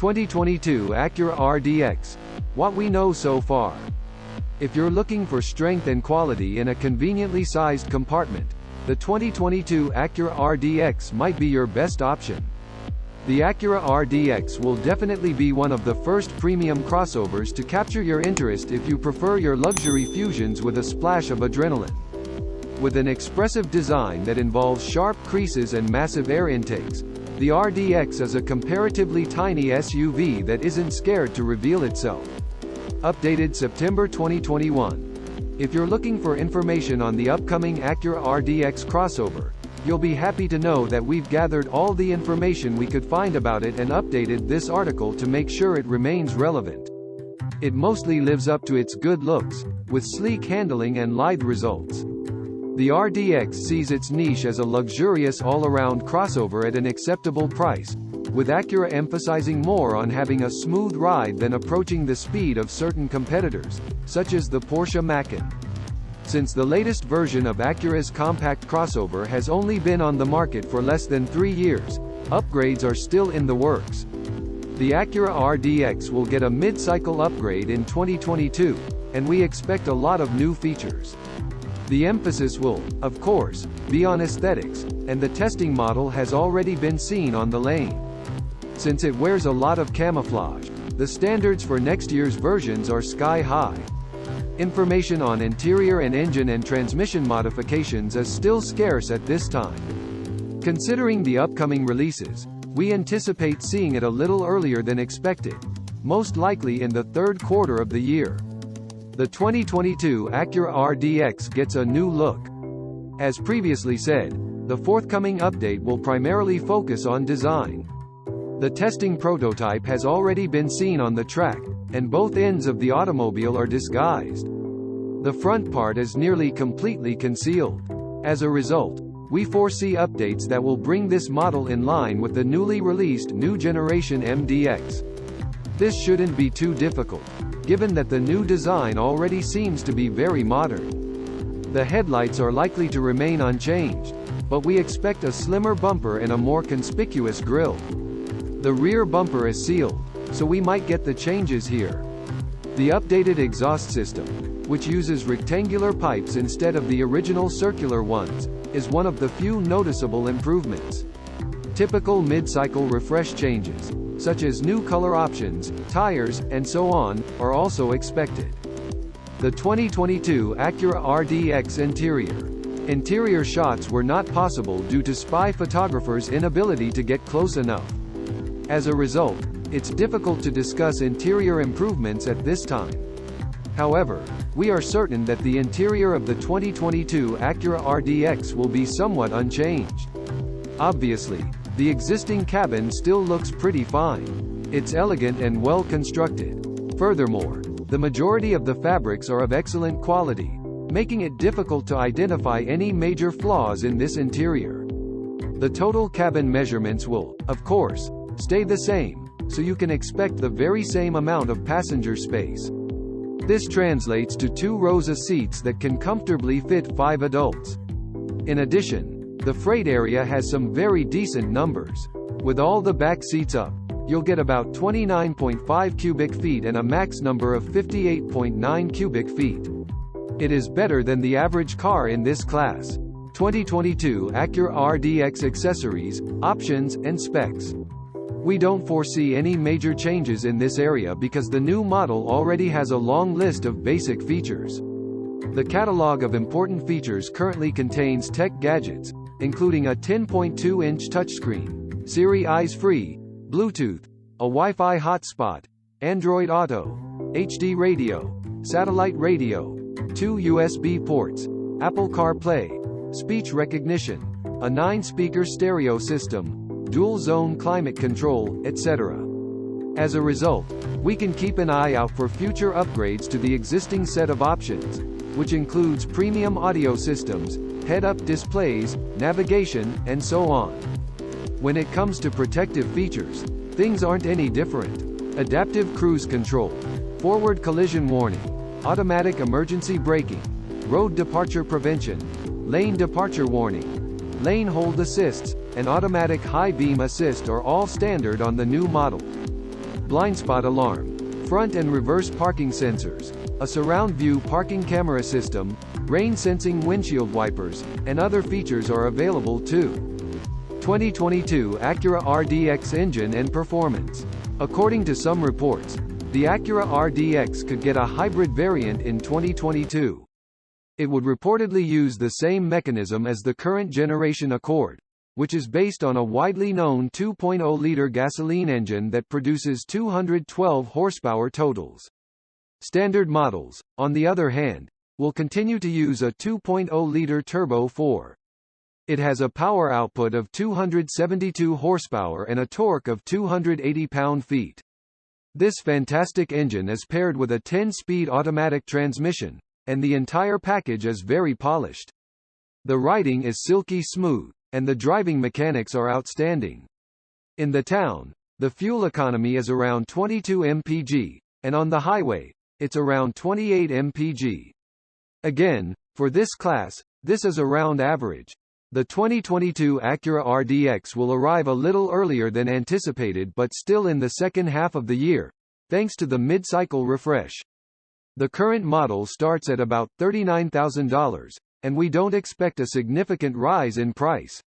2022 Acura RDX. What we know so far. If you're looking for strength and quality in a conveniently sized compartment, the 2022 Acura RDX might be your best option. The Acura RDX will definitely be one of the first premium crossovers to capture your interest if you prefer your luxury fusions with a splash of adrenaline. With an expressive design that involves sharp creases and massive air intakes, the RDX is a comparatively tiny SUV that isn't scared to reveal itself. Updated September 2021. If you're looking for information on the upcoming Acura RDX crossover, you'll be happy to know that we've gathered all the information we could find about it and updated this article to make sure it remains relevant. It mostly lives up to its good looks, with sleek handling and lithe results. The RDX sees its niche as a luxurious all-around crossover at an acceptable price, with Acura emphasizing more on having a smooth ride than approaching the speed of certain competitors, such as the Porsche Macan. Since the latest version of Acura's compact crossover has only been on the market for less than 3 years, upgrades are still in the works. The Acura RDX will get a mid-cycle upgrade in 2022, and we expect a lot of new features. The emphasis will, of course, be on aesthetics, and the testing model has already been seen on the lane. Since it wears a lot of camouflage, the standards for next year's versions are sky high. Information on interior and engine and transmission modifications is still scarce at this time. Considering the upcoming releases, we anticipate seeing it a little earlier than expected, most likely in the third quarter of the year. The 2022 Acura RDX gets a new look. As previously said, the forthcoming update will primarily focus on design. The testing prototype has already been seen on the track, and both ends of the automobile are disguised. The front part is nearly completely concealed. As a result, we foresee updates that will bring this model in line with the newly released new generation MDX. This shouldn't be too difficult, given that the new design already seems to be very modern. The headlights are likely to remain unchanged, but we expect a slimmer bumper and a more conspicuous grille. The rear bumper is sealed, so we might get the changes here. The updated exhaust system, which uses rectangular pipes instead of the original circular ones, is one of the few noticeable improvements. Typical mid-cycle refresh changes, such as new color options, tires, and so on, are also expected. The 2022 Acura RDX interior. Interior shots were not possible due to spy photographers' inability to get close enough. As a result, it's difficult to discuss interior improvements at this time. However, we are certain that the interior of the 2022 Acura RDX will be somewhat unchanged. Obviously, the existing cabin still looks pretty fine. It's elegant and well constructed. Furthermore, the majority of the fabrics are of excellent quality, making it difficult to identify any major flaws in this interior. The total cabin measurements will, of course, stay the same, so you can expect the very same amount of passenger space. This translates to 2 rows of seats that can comfortably fit 5 adults. In addition, the freight area has some very decent numbers. With all the back seats up, you'll get about 29.5 cubic feet and a max number of 58.9 cubic feet. It is better than the average car in this class. 2022 Acura RDX accessories, options, and specs. We don't foresee any major changes in this area because the new model already has a long list of basic features. The catalog of important features currently contains tech gadgets, including a 10.2-inch touchscreen, Siri Eyes-Free, Bluetooth, a Wi-Fi hotspot, Android Auto, HD radio, satellite radio, 2 USB ports, Apple CarPlay, speech recognition, a 9-speaker stereo system, dual-zone climate control, etc. As a result, we can keep an eye out for future upgrades to the existing set of options, which includes premium audio systems, head-up displays, navigation, and so on. When it comes to protective features, things aren't any different. Adaptive cruise control, forward collision warning, automatic emergency braking, road departure prevention, lane departure warning, lane hold assists, and automatic high beam assist are all standard on the new model. blind spot alarm, front and reverse parking sensors, a surround view parking camera system, rain-sensing windshield wipers, and other features are available too. 2022 Acura RDX engine and performance. According to some reports, the Acura RDX could get a hybrid variant in 2022. It would reportedly use the same mechanism as the current generation Accord, which is based on a widely known 2.0-liter gasoline engine that produces 212 horsepower totals. Standard models, on the other hand, will continue to use a 2.0-liter turbo 4. It has a power output of 272 horsepower and a torque of 280 pound-feet. This fantastic engine is paired with a 10-speed automatic transmission, and the entire package is very polished. The riding is silky smooth, and the driving mechanics are outstanding. In the town, the fuel economy is around 22 mpg, and on the highway, it's around 28 mpg. Again, for this class, this is around average. The 2022 Acura RDX will arrive a little earlier than anticipated but still in the second half of the year, thanks to the mid-cycle refresh. The current model starts at about $39,000, and we don't expect a significant rise in price.